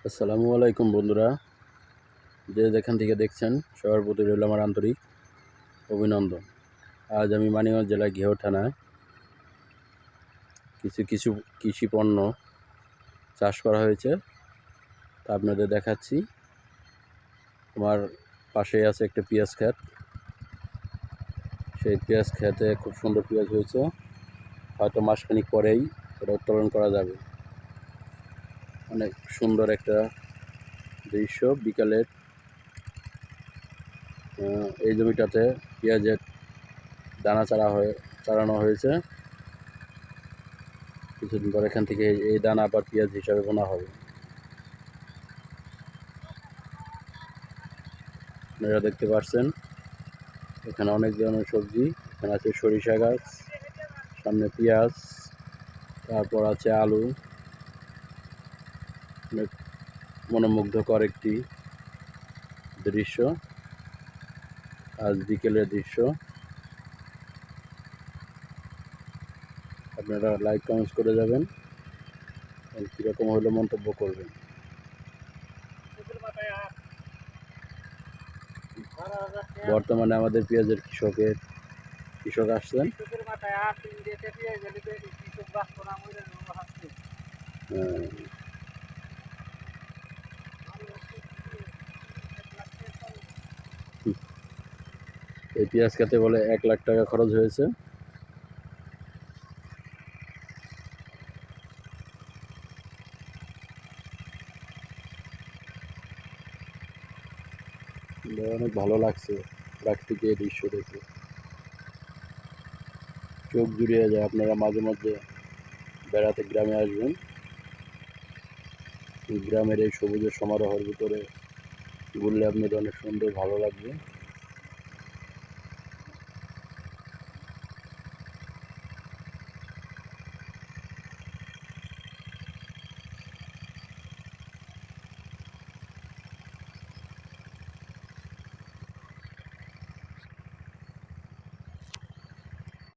আসসালামু আলাইকুম বন্ধুরা, যে যেখান থেকে দেখছেন সবার প্রতি রইল আমার আন্তরিক অভিনন্দন। আজ আমি মানিকগঞ্জ জেলার ঘিওর থানায় কিছু কৃষি পণ্য চাষ করা হয়েছে, তা আপনাদের দেখাচ্ছি। আমার পাশেই আছে একটা পেঁয়াজ ক্ষেত। সেই পেঁয়াজ ক্ষেতে খুব সুন্দর পেঁয়াজ হয়েছে, হয়তো মাসখানিক পরেই এটা উত্তোলন করা যাবে। অনেক সুন্দর একটা দৃশ্য বিকালের। এই জমিটাতে পেঁয়াজের দানা চারানো হয়েছে। কিছুদিন পর এখান থেকে এই দানা আবার পেঁয়াজ হিসাবে বোনা হবে। আপনারা দেখতে পাচ্ছেন এখানে অনেক ধরনের সবজি। এখানে আছে সরিষা গাছ, সামনে পেঁয়াজ, তারপর আছে আলু। অনেক মনোমুগ্ধকর একটি দৃশ্য, আজ বিকেলের দৃশ্য। আপনারা লাইক কমেন্টস করে যাবেন, কীরকম হলে মন্তব্য করবেন। বর্তমানে আমাদের পেঁয়াজের কৃষক আসছেন। এই পেঁয়াজ খেতে বলে 1 লাখ টাকা খরচ হয়েছে। অনেক ভালো লাগছে প্রাকৃতিক এই দৃশ্য দেখে, চোখ জুড়িয়ে যায়। আপনারা মাঝে মধ্যে বেড়াতে গ্রামে আসবেন, গ্রামের এই সবুজের সমারোহের ভিতরে ঘুরলে আপনাদের অনেক সুন্দর ভালো লাগবে।